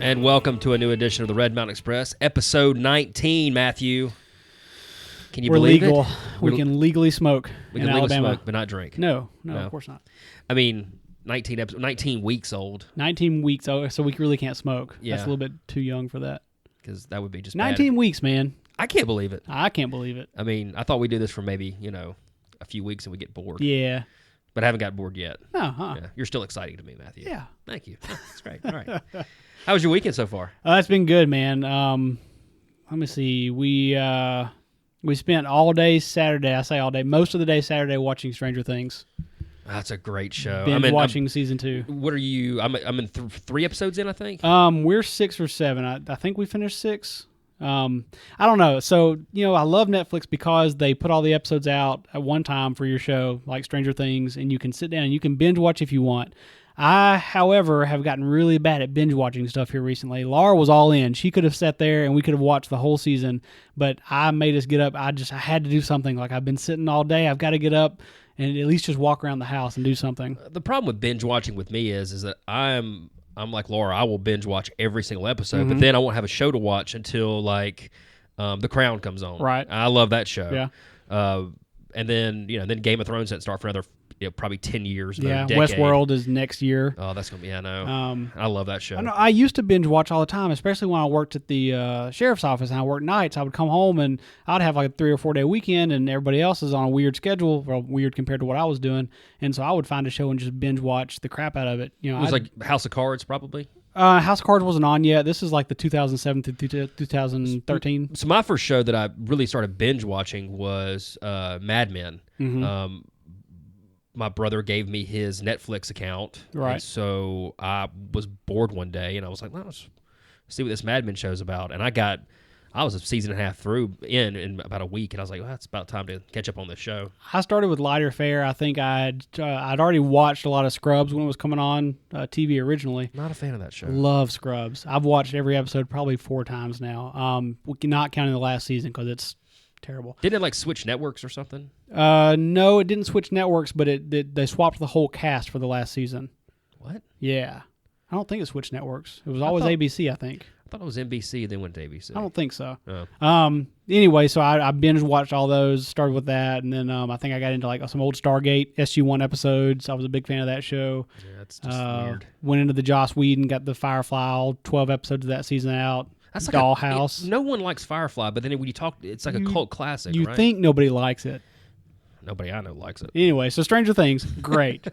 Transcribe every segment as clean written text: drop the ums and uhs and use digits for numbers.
And welcome to a new edition of the Red Mountain Express, episode 19, Matthew. Can you believe legal. it? We can legally smoke We in can legally Alabama. smoke, but not drink. No, of course not. I mean, 19 weeks old. 19 weeks, so we really can't smoke. Yeah. That's a little bit too young for that. Because that would be just 19 bad. weeks, man. I can't believe it. I can't believe it. I mean, I thought we'd do this for maybe, a few weeks and we get bored. Yeah. But I haven't got bored yet. Uh-huh. Yeah. You're still exciting to me, Matthew. Yeah. Thank you. That's great. All right. How was your weekend so far? It's been good, man. Let me see. We spent all day Saturday. I say all day. Most of the day Saturday watching Stranger Things. That's a great show. Watching season 2. What are you? I'm in 3 episodes in, I think. We're 6 or 7. I think we finished 6. I don't know. So, I love Netflix because they put all the episodes out at one time for your show, like Stranger Things, and you can sit down and you can binge watch if you want. I, however, have gotten really bad at binge watching stuff here recently. Laura was all in. She could have sat there and we could have watched the whole season, but I made us get up. I had to do something. Like, I've been sitting all day. I've got to get up and at least just walk around the house and do something. The problem with binge watching with me is that I'm like Laura. I will binge watch every single episode, but then I won't have a show to watch until The Crown comes on. Right. I love that show. Yeah. And then then Game of Thrones doesn't start for another probably 10 years. Yeah. Decade. Westworld is next year. Oh, that's gonna be. I know. I love that show. I used to binge watch all the time, especially when I worked at the sheriff's office and I worked nights. I would come home and I'd have like a 3 or 4 day weekend, and everybody else is on a weird schedule, well, weird compared to what I was doing. And so I would find a show and just binge watch the crap out of it. It was like House of Cards, probably. House of Cards wasn't on yet. This is like the 2007 to 2013. So my first show that I really started binge watching was Mad Men. Mm-hmm. My brother gave me his Netflix account. Right. And so I was bored one day, and I was like, let's see what this Mad Men show's about. And I was a season and a half through in about a week, and I was like, well, it's about time to catch up on this show. I started with lighter fare. I think I'd already watched a lot of Scrubs when it was coming on TV originally. Not a fan of that show. Love Scrubs. I've watched every episode probably 4 times now. Not counting the last season because it's terrible. Didn't it switch networks or something? No, it didn't switch networks, but they swapped the whole cast for the last season. What? Yeah. I don't think it switched networks. It was always ABC, I think. I thought it was NBC and then went to ABC. I don't think so. Oh. Anyway, so I binge watched all those, started with that, and then I think I got into some old Stargate SG-1 episodes. I was a big fan of that show. Yeah, that's just weird. Went into the Joss Whedon, got the Firefly, all 12 episodes of that season out. That's like Dollhouse. No one likes Firefly, but then when you talk, it's like a cult classic, You right? think nobody likes it. Nobody I know likes it. Anyway, so Stranger Things, great.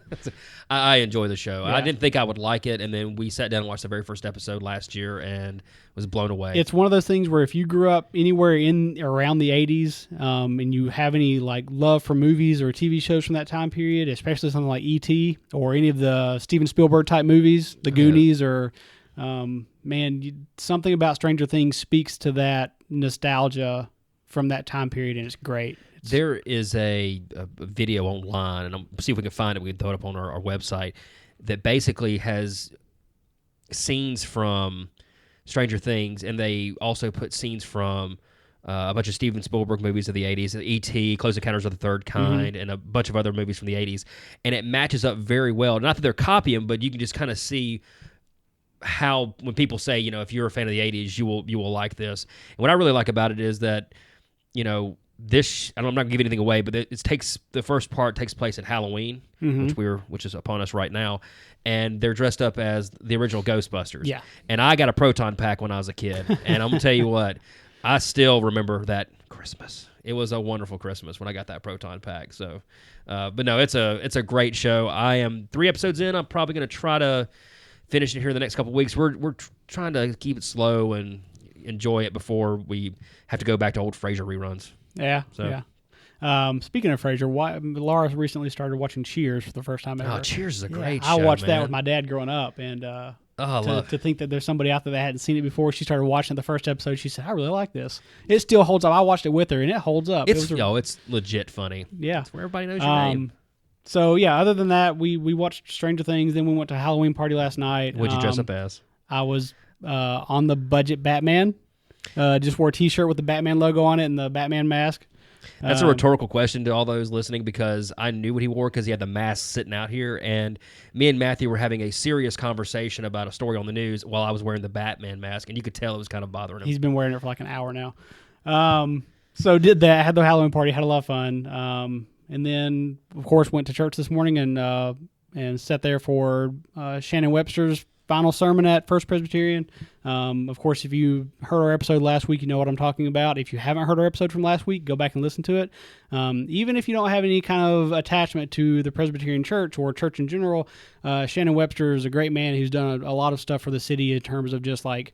I enjoy the show. Yeah. I didn't think I would like it, and then we sat down and watched the very first episode last year and was blown away. It's one of those things where if you grew up anywhere around the 80s and you have any love for movies or TV shows from that time period, especially something like E.T. or any of the Steven Spielberg type movies, The Goonies, or something about Stranger Things speaks to that nostalgia from that time period, and it's great. There is a video online, and I'll see if we can find it. We can throw it up on our website, that basically has scenes from Stranger Things, and they also put scenes from a bunch of Steven Spielberg movies of the 80s, E.T., Close Encounters of the Third Kind, and a bunch of other movies from the 80s, and it matches up very well. Not that they're copying, but you can just kind of see how, when people say, if you're a fan of the 80s, you will like this. And what I really like about it is that, this, I'm not going to give anything away, but the first part takes place at Halloween, which is upon us right now, and they're dressed up as the original Ghostbusters. Yeah. And I got a proton pack when I was a kid, and I'm going to tell you what, I still remember that Christmas. It was a wonderful Christmas when I got that proton pack. So, but no, it's a great show. I am 3 episodes in. I'm probably going to try to finish it here in the next couple of weeks. We're trying to keep it slow and enjoy it before we have to go back to old Frasier reruns. Yeah, So. yeah. Speaking of Frasier, Laura recently started watching Cheers for the first time ever. Oh, Cheers is a great show, I watched that man. with my dad growing up, and to think that there's somebody out there that hadn't seen it before, she started watching the first episode. She said, I really like this. It still holds up. I watched it with her, and it holds up. It's legit funny. Yeah. It's where everybody knows your name. So, yeah, other than that, we watched Stranger Things, then we went to a Halloween party last night. What'd you dress up as? I was on the budget Batman. Just wore a T-shirt with the Batman logo on it and the Batman mask. That's a rhetorical question to all those listening because I knew what he wore because he had the mask sitting out here, and me and Matthew were having a serious conversation about a story on the news while I was wearing the Batman mask, and you could tell it was kind of bothering him. He's been wearing it for like an hour now. So did that, had the Halloween party, had a lot of fun, and then of course went to church this morning and sat there for Shannon Webster's final sermon at First Presbyterian. Of course, if you heard our episode last week, you know what I'm talking about. If you haven't heard our episode from last week, go back and listen to it. Even if you don't have any kind of attachment to the Presbyterian Church or church in general, Shannon Webster is a great man who's done a lot of stuff for the city in terms of just like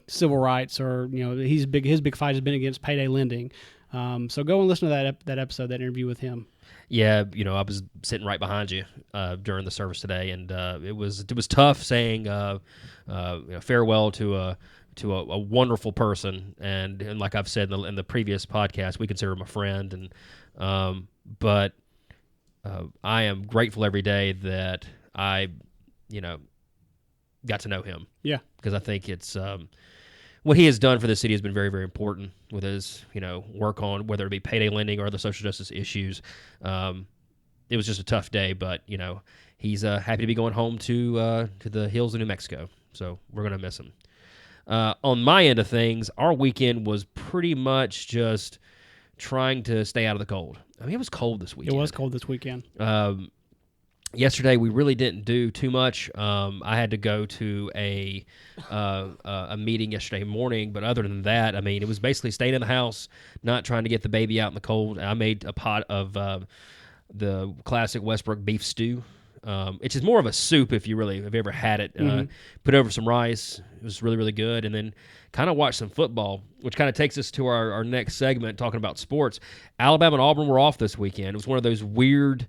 civil rights, or his big fight has been against payday lending. So go and listen to that episode, that interview with him. Yeah, I was sitting right behind you during the service today, and it was tough saying farewell to a wonderful person, and like I've said in the previous podcast, we consider him a friend, and but I am grateful every day that I got to know him. Yeah, because I think it's what he has done for the city has been very, very important with his, work on whether it be payday lending or other social justice issues. It was just a tough day, but he's happy to be going home to the hills of New Mexico. So we're gonna miss him. On my end of things, our weekend was pretty much just trying to stay out of the cold. I mean, it was cold this weekend. It was cold this weekend. Yesterday, we really didn't do too much. I had to go to a meeting yesterday morning, but other than that, I mean, it was basically staying in the house, not trying to get the baby out in the cold. I made a pot of the classic Westbrook beef stew. It's just more of a soup if you have ever had it. Put over some rice. It was really, really good. And then kind of watched some football, which kind of takes us to our next segment, talking about sports. Alabama and Auburn were off this weekend. It was one of those weird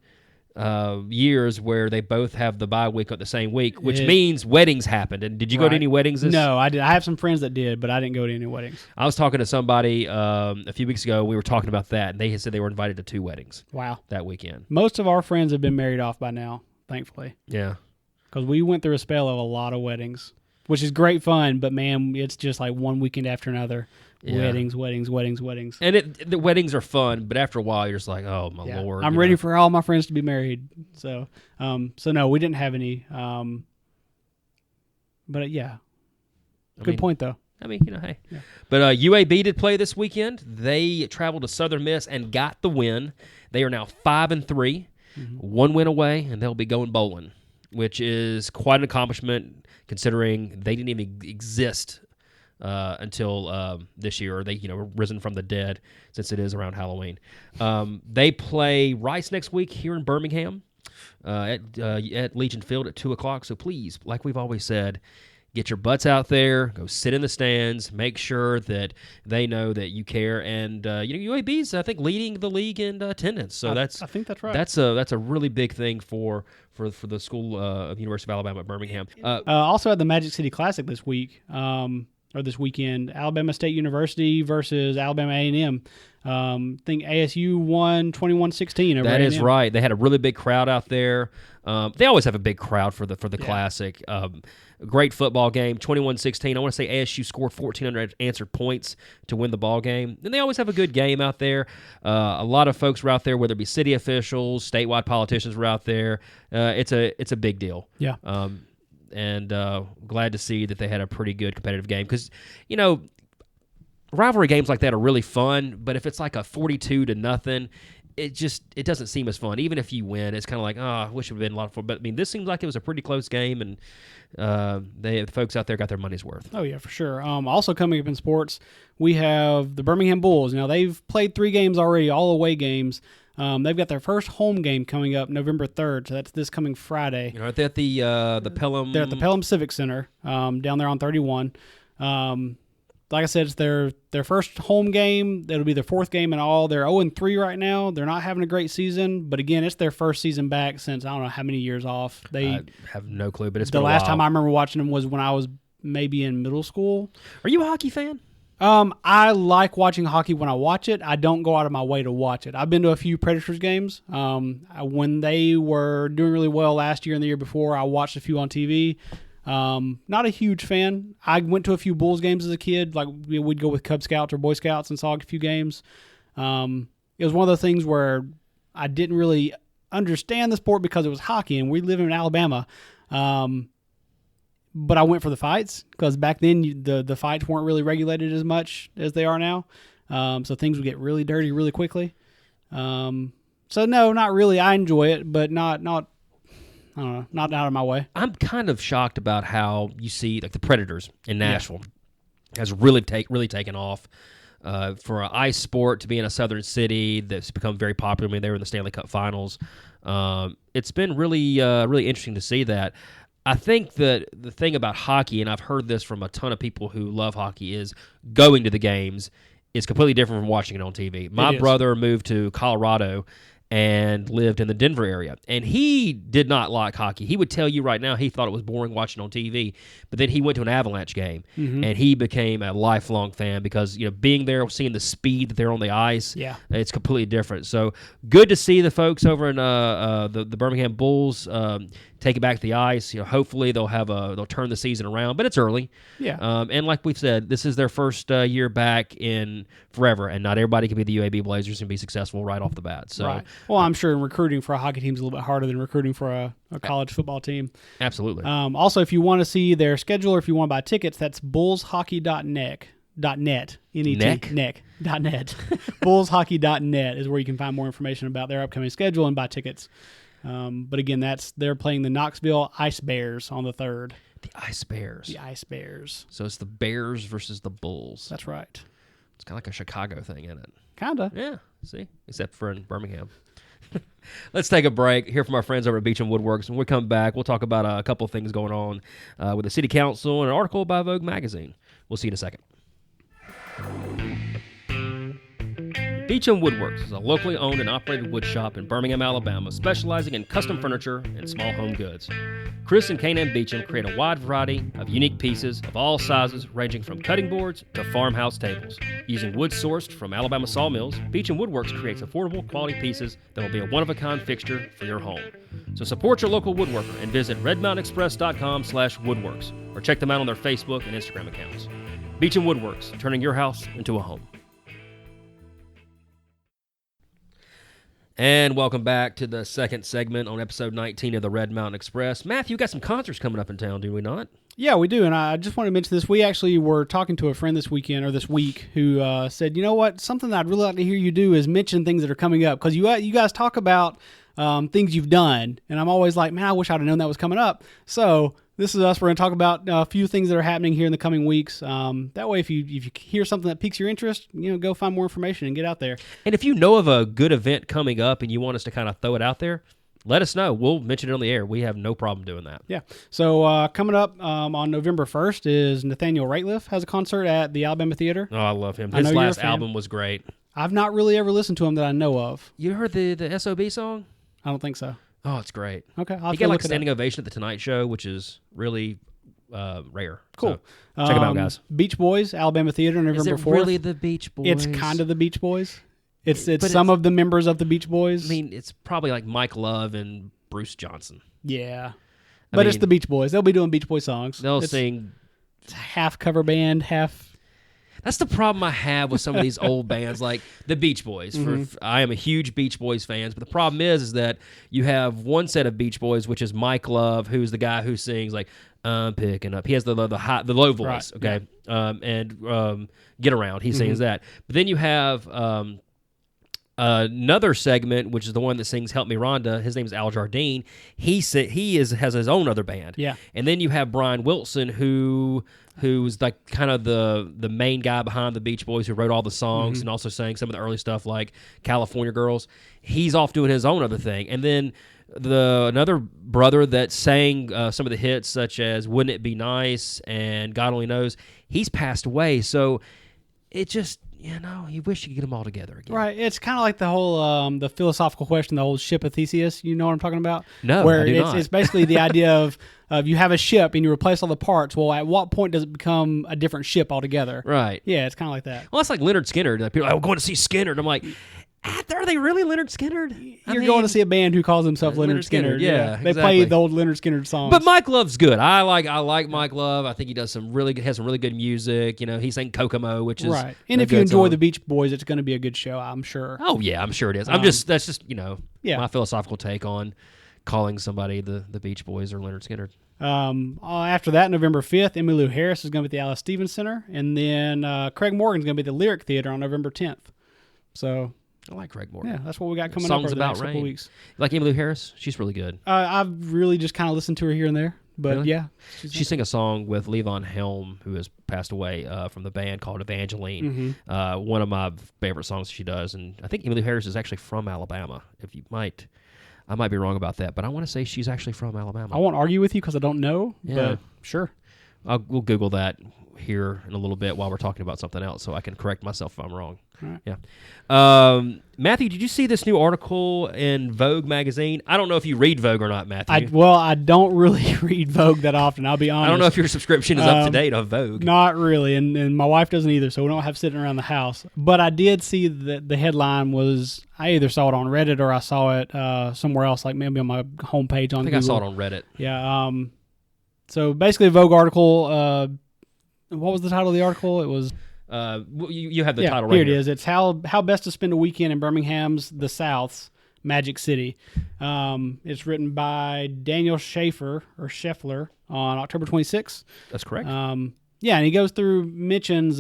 years where they both have the bye week on the same week, which means weddings happened. And did you go to any weddings? No, I did. I have some friends that did, but I didn't go to any weddings. I was talking to somebody a few weeks ago. We were talking about that, and they had said they were invited to 2 weddings. Wow, that weekend. Most of our friends have been married off by now, thankfully. Yeah, because we went through a spell of a lot of weddings, which is great fun. But man, it's just like one weekend after another. Yeah. Weddings. And the weddings are fun, but after a while, you're just like, oh, my Lord. I'm ready for all my friends to be married. So no, we didn't have any. But yeah. Good point, though. I mean, hey. Yeah. But UAB did play this weekend. They traveled to Southern Miss and got the win. They are now 5-3, 1 win away, and they'll be going bowling, which is quite an accomplishment considering they didn't even exist until this year, or they risen from the dead since it is around Halloween. They play Rice next week here in Birmingham at Legion Field at 2:00. So please, like we've always said, get your butts out there, go sit in the stands, make sure that they know that you care. And UAB's I think leading the league in attendance. So I think that's right. That's a really big thing for the school of University of Alabama at Birmingham. Also at the Magic City Classic this week. Or this weekend, Alabama State University versus Alabama A&M. I think ASU won 21-16 over That A&M. is right. They had a really big crowd out there. They always have a big crowd for the Classic. Great football game, 21-16. I want to say ASU scored 1,400 answered points to win the ball game. And they always have a good game out there. A lot of folks were out there, whether it be city officials, statewide politicians were out there. It's a big deal. Yeah. And glad to see that they had a pretty good competitive game because, rivalry games like that are really fun. But if it's like a 42-0, it doesn't seem as fun. Even if you win, it's kind of like, I wish it would have been a lot of fun. But I mean, this seems like it was a pretty close game, and the folks out there got their money's worth. Oh yeah, for sure. Also coming up in sports, we have the Birmingham Bulls. Now they've played 3 games already, all away games. They've got their first home game coming up November 3rd, so that's this coming Friday. Are they at the Pelham? They're at the Pelham Civic Center down there on 31. Like I said, it's their first home game. It'll be their 4th game in all. They're 0-3 right now. They're not having a great season, but again, it's their first season back since I don't know how many years off. I have no clue, but it's the been a last while. time I remember watching them was when I was maybe in middle school. Are you a hockey fan? I like watching hockey when I watch it. I don't go out of my way to watch it. I've been to a few Predators games. When they were doing really well last year and the year before, I watched a few on TV. Not a huge fan. I went to a few Bulls games as a kid. Like we'd go with Cub Scouts or Boy Scouts and saw a few games. It was one of those things where I didn't really understand the sport because it was hockey, and we live in Alabama. But I went for the fights because back then the fights weren't really regulated as much as they are now. So things would get really dirty really quickly. So no, not really. I enjoy it, but not I don't know, not out of my way. I'm kind of shocked about how you see like the Predators in Nashville has really taken off. For an ice sport to be in a southern city that's become very popular. I mean, they were in the Stanley Cup Finals. It's been really interesting to see that. I think that the thing about hockey, and I've heard this from a ton of people who love hockey, is going to the games is completely different from watching it on TV. My brother moved to Colorado and lived in the Denver area, and he did not like hockey. He would tell you right now he thought it was boring watching on TV, but then he went to an Avalanche game, and he became a lifelong fan because being there, seeing the speed that they're on the ice, it's completely different. So good to see the folks over in the Birmingham Bulls take it back to the ice. Hopefully they'll turn the season around, but it's early. And like we've said, this is their first year back in forever, and not everybody can be the UAB Blazers and be successful right off the bat. So. Right. Well, I'm sure recruiting for a hockey team is a little bit harder than recruiting for a college football team. Absolutely. Also, if you want to see their schedule or if you want to buy tickets, that's bullshockey.net. .net. Net. Bullshockey.net is where you can find more information about their upcoming schedule and buy tickets. But again, they're playing the Knoxville Ice Bears on the 3rd. The Ice Bears. The Ice Bears. So it's the Bears versus the Bulls. That's right. It's kind of like a Chicago thing, isn't it? Kind of. Yeah. See? Except for in Birmingham. Let's take a break, hear from our friends over at Beach and Woodworks. When we come back, we'll talk about a couple of things going on with the City Council and an article by Vogue Magazine. We'll see you in a second. Beach and Woodworks is a locally owned and operated wood shop in Birmingham, Alabama, specializing in custom furniture and small home goods. Chris and Kanan Beecham create a wide variety of unique pieces of all sizes, ranging from cutting boards to farmhouse tables. Using wood sourced from Alabama sawmills, Beach and Woodworks creates affordable quality pieces that will be a one-of-a-kind fixture for your home. So support your local woodworker and visit redmountainexpress.com/woodworks or check them out on their Facebook and Instagram accounts. Beach and Woodworks, turning your house into a home. And welcome back to the second segment on episode 19 of the Red Mountain Express. Matthew, you got some concerts coming up in town, do we not? Yeah, we do. And I just want to mention this. We actually were talking to a friend this week who said, you know what, something that I'd really like to hear you do is mention things that are coming up. Because you guys talk about things you've done. And I'm always like, man, I wish I'd have known that was coming up. So this is us. We're going to talk about a few things that are happening here in the coming weeks. That way, if you hear something that piques your interest, go find more information and get out there. And if you know of a good event coming up and you want us to kind of throw it out there, let us know. We'll mention it on the air. We have no problem doing that. Yeah. So coming up on November 1st is Nathaniel Rateliff has a concert at the Alabama Theater. Oh, I love him. His last album was great. I've not really ever listened to him that I know of. You heard the SOB song? I don't think so. Oh, it's great. Okay. He got like a standing ovation at the Tonight Show, which is really rare. Cool. So, check them out, guys. Beach Boys, Alabama Theater, November 4th. Is it really the Beach Boys? It's kind of the Beach Boys. It's some of the members of the Beach Boys. I mean, it's probably like Mike Love and Bruce Johnson. Yeah. But it's the Beach Boys. They'll be doing Beach Boy songs. They'll sing. It's half cover band, half... That's the problem I have with some of these old bands, like the Beach Boys. I am a huge Beach Boys fan, but the problem is that you have one set of Beach Boys, which is Mike Love, who's the guy who sings like "I'm picking up." He has the low voice, right. Okay, and "Get Around." He sings that, but then you have another segment, which is the one that sings "Help Me, Rhonda." His name is Al Jardine. He has his own other band. Yeah, and then you have Brian Wilson, who's like kind of the main guy behind the Beach Boys, who wrote all the songs and also sang some of the early stuff like California Girls. He's off doing his own other thing. And then another brother that sang some of the hits such as Wouldn't It Be Nice and God Only Knows, he's passed away. So it just, you wish you could get them all together again. Right. It's kind of like the whole the philosophical question, the whole ship of Theseus. You know what I'm talking about? No, Where I do not. It's basically the idea of you have a ship and you replace all the parts. Well, at what point does it become a different ship altogether? Right. Yeah, it's kind of like that. Well, it's like Leonard Skinner. Like, people are like, I'm going to see Skinner. And I'm like, Are they really Leonard Skinner? You're going to see a band who calls himself Leonard Skinner. Yeah, they play the old Leonard Skinner songs. But Mike Love's good. I like Mike Love. I think he does has some really good music. He sang Kokomo, which is right. And if you enjoy the Beach Boys, it's going to be a good show, I'm sure. Oh yeah, I'm sure it is. That's just my philosophical take on calling somebody the Beach Boys or Leonard Skinner. After that, November 5th, Emmylou Harris is going to be at the Alice Stevens Center, and then Craig Morgan's going to be at the Lyric Theater on November 10th. So I like Craig Morgan. Yeah, that's what we got coming up over the next couple weeks. You like Emmylou Harris? She's really good. I've really just kind of listened to her here and there, but really? Yeah. She sang a song with Levon Helm, who has passed away from the band, called Evangeline. Mm-hmm. One of my favorite songs she does, and I think Emmylou Harris is actually from Alabama. I might be wrong about that, but I want to say she's actually from Alabama. I won't argue with you because I don't know, but sure. We'll Google that here in a little bit while we're talking about something else, so I can correct myself if I'm wrong. Right. Yeah. Matthew, did you see this new article in Vogue Magazine? I don't know if you read Vogue or not, Matthew. I don't really read Vogue that often, I'll be honest. I don't know if your subscription is up to date on Vogue. Not really, and my wife doesn't either, so we don't have sitting around the house. But I did see that the headline was, I either saw it on Reddit or I saw it somewhere else, like maybe on my homepage on Google. I think I saw it on Reddit. Yeah. So basically a Vogue article, what was the title of the article? It was... you have the title right here. Here it is. It's how best to spend a weekend in Birmingham's The South's Magic City. It's written by Daniel Scheffler on October 26th. That's correct. And he goes through, mentions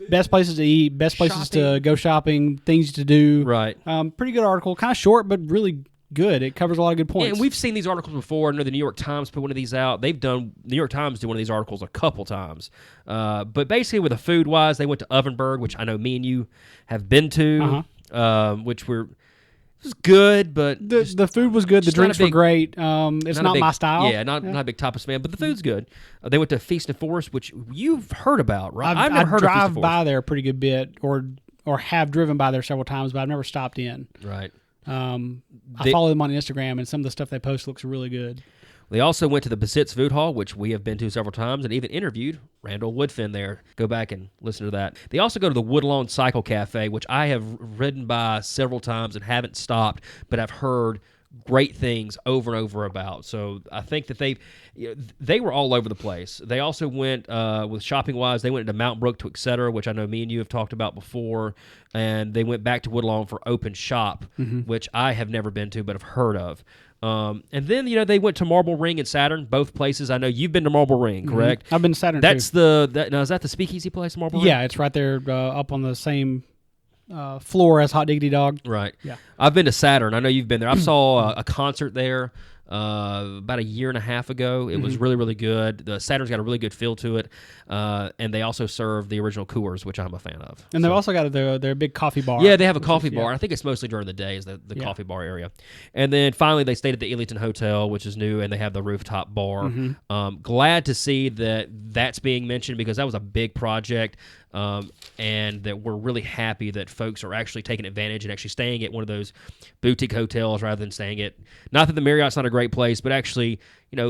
best places to eat, best places to go shopping, things to do. Right. Pretty good article. Kind of short, but really good. It covers a lot of good points. Yeah, and we've seen these articles before. I know the New York Times put one of these out. New York Times did one of these articles a couple times. But basically with the food-wise, they went to Ovenberg, which I know me and you have been to, which it was good, but... The food was good. The drinks were great. It's not my style. Yeah, not a big tapas fan, but the food's good. They went to Feast and Forest, which you've heard about, right? I've never heard of Feast and Forest. I drive by there a pretty good bit, or have driven by there several times, but I've never stopped in. Right. I follow them on Instagram, and some of the stuff they post looks really good. They also went to the Basitz Food Hall, which we have been to several times, and even interviewed Randall Woodfin there. Go back and listen to that. They also go to the Woodlawn Cycle Cafe, which I have ridden by several times and haven't stopped, but I've heard great things over and over about. So I think that they were all over the place. They also went, with shopping-wise, they went to Mount Brook to Etc., which I know me and you have talked about before, and they went back to Woodlawn for Open Shop, which I have never been to but have heard of. And then, they went to Marble Ring and Saturn, both places. I know you've been to Marble Ring, correct? I've been to Saturn, Now, is that the speakeasy place, Marble Ring? Yeah, it's right there up on the same floor as Hot Diggity Dog. Right. Yeah. I've been to Saturn. I know you've been there. I saw a concert there about a year and a half ago. It was really, really good. The Saturn's got a really good feel to it. And they also serve the original Coors, which I'm a fan of. And they've also got their big coffee bar. Yeah, they have a coffee bar. I think it's mostly during the day is the coffee bar area. And then finally they stayed at the Ellington Hotel, which is new, and they have the rooftop bar. Glad to see that's being mentioned because that was a big project. And that we're really happy that folks are actually taking advantage and actually staying at one of those boutique hotels rather than staying at, not that the Marriott's not a great place, but actually,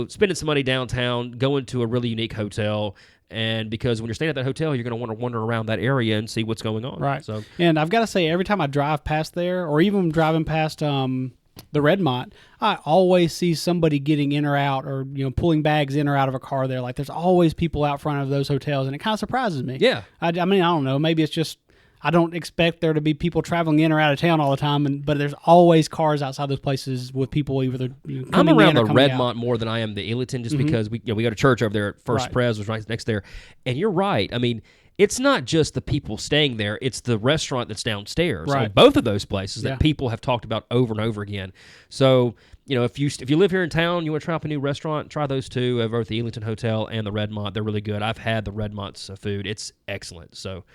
spending some money downtown, going to a really unique hotel. And because when you're staying at that hotel, you're going to want to wander around that area and see what's going on. Right. So, and I've got to say, every time I drive past there, or even driving past the Redmont, I always see somebody getting in or out, or pulling bags in or out of a car there. Like, there's always people out front of those hotels, and it kind of surprises me. Yeah. I mean, I don't know. Maybe it's just I don't expect there to be people traveling in or out of town all the time, but there's always cars outside those places with people either coming I'm around in or the coming Redmont out. more than I am the Ellington, just because we go to church over there at First Pres, was right next there. And you're right. I mean, it's not just the people staying there; it's the restaurant that's downstairs. Right. So both of those places that people have talked about over and over again. So if you live here in town, you want to try out a new restaurant, try those two over at the Ellington Hotel and the Redmont. They're really good. I've had the Redmont's food; it's excellent. So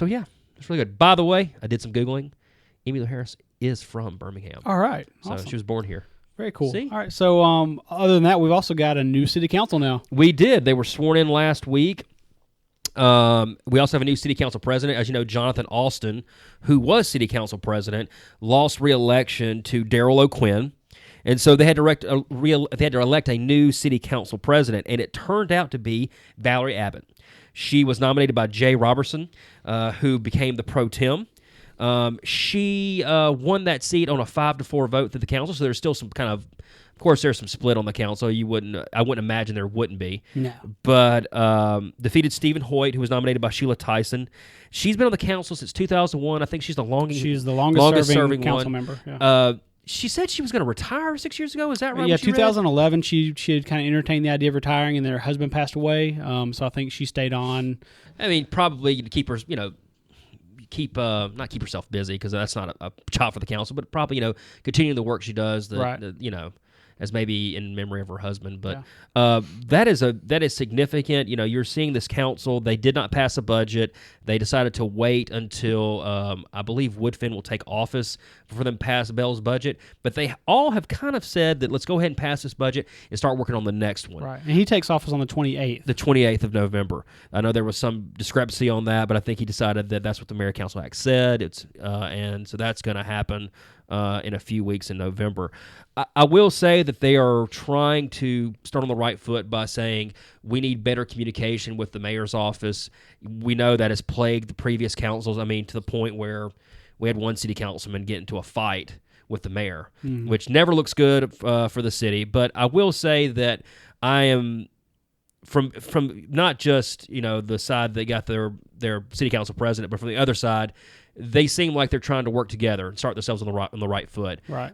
yeah. It's really good. By the way, I did some Googling. Emmylou Harris is from Birmingham. All right. So awesome. she was born here. Very cool. See? All right. So other than that, we've also got a new city council now. We did. They were sworn in last week. We also have a new city council president. As you know, Jonathan Alston, who was city council president, lost re-election to Darrell O'Quinn. And so they had to elect a new city council president, and it turned out to be Valerie Abbott. She was nominated by Jay Robertson, who became the pro tem. She won that seat on a 5-4 vote through the council, so there's still some kind of course, there's some split on the council. I wouldn't imagine there wouldn't be. No. But defeated Stephen Hoyt, who was nominated by Sheila Tyson. She's been on the council since 2001. I think she's the longest serving council one. member. Yeah. She said she was going to retire 6 years ago. Is that right? Yeah, 2011. She had kind of entertained the idea of retiring, and then her husband passed away. So I think she stayed on. I mean, probably to keep her, not keep herself busy, because that's not a job for the council, but probably continue the work she does. As maybe in memory of her husband. But that is significant. You're seeing this council. They did not pass a budget. They decided to wait until I believe Woodfin will take office for them to pass Bell's budget. But they all have kind of said that let's go ahead and pass this budget and start working on the next one. Right. And he takes office on the 28th. The 28th of November. I know there was some discrepancy on that, but I think he decided that that's what the Mayor Council Act said. And so that's going to happen in a few weeks in November. I will say that they are trying to start on the right foot by saying we need better communication with the mayor's office. We know that has plagued the previous councils. I mean, to the point where we had one city councilman get into a fight with the mayor, which never looks good for the city. But I will say that I am from not just the side that got their city council president, but from the other side. They seem like they're trying to work together and start themselves on the right foot. Right.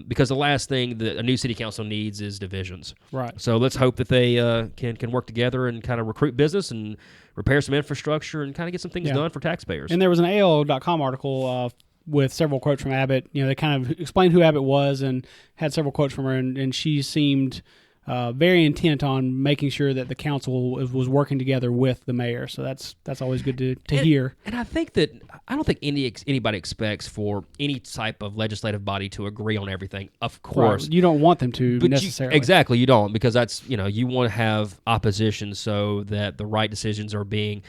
Because the last thing that a new city council needs is divisions. Right. So let's hope that they can work together and kind of recruit business and repair some infrastructure and kind of get some things done for taxpayers. And there was an AOL.com article with several quotes from Abbott. They kind of explained who Abbott was and had several quotes from her, and she seemed very intent on making sure that the council was working together with the mayor. So that's always good to hear. And I think that I don't think anybody expects for any type of legislative body to agree on everything. Of course, right. You don't want them to necessarily. Exactly, you don't, because that's you want to have opposition so that the right decisions are being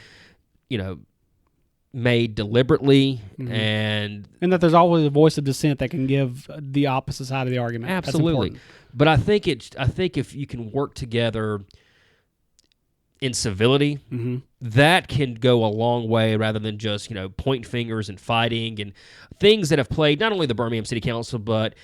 made deliberately and that there's always a voice of dissent that can give the opposite side of the argument. Absolutely. But I think if you can work together in civility, that can go a long way rather than just pointing fingers and fighting and things that have plagued not only the Birmingham City Council, but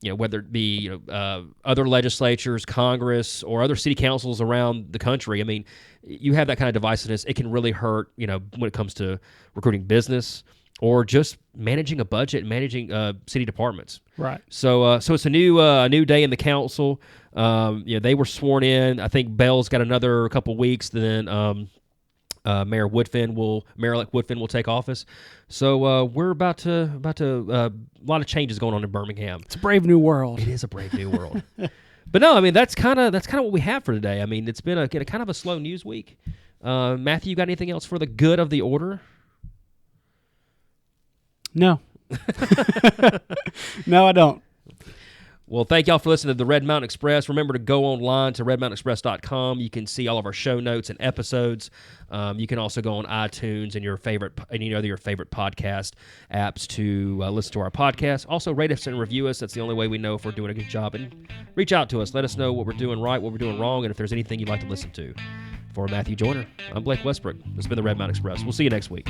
whether it be other legislatures, Congress, or other city councils around the country. I mean, you have that kind of divisiveness. It can really hurt when it comes to recruiting business or just managing a budget and managing city departments. Right. So it's a new day in the council. They were sworn in. I think Bell's got another couple weeks. Then Mayor-elect Woodfin will take office. So we're about to a lot of changes going on in Birmingham. It's a brave new world. It is a brave new world. But no, I mean that's kind of what we have for today. I mean, it's been a kind of a slow news week. Matthew, you got anything else for the good of the order? No. No, I don't. Well, thank y'all for listening to the Red Mountain Express. Remember to go online to redmountainexpress.com. You can see all of our show notes and episodes. You can also go on iTunes and your favorite podcast apps to listen to our podcast. Also, rate us and review us. That's the only way we know if we're doing a good job. And reach out to us. Let us know what we're doing right, what we're doing wrong, and if there's anything you'd like to listen to. For Matthew Joyner, I'm Blake Westbrook. This has been the Red Mountain Express. We'll see you next week.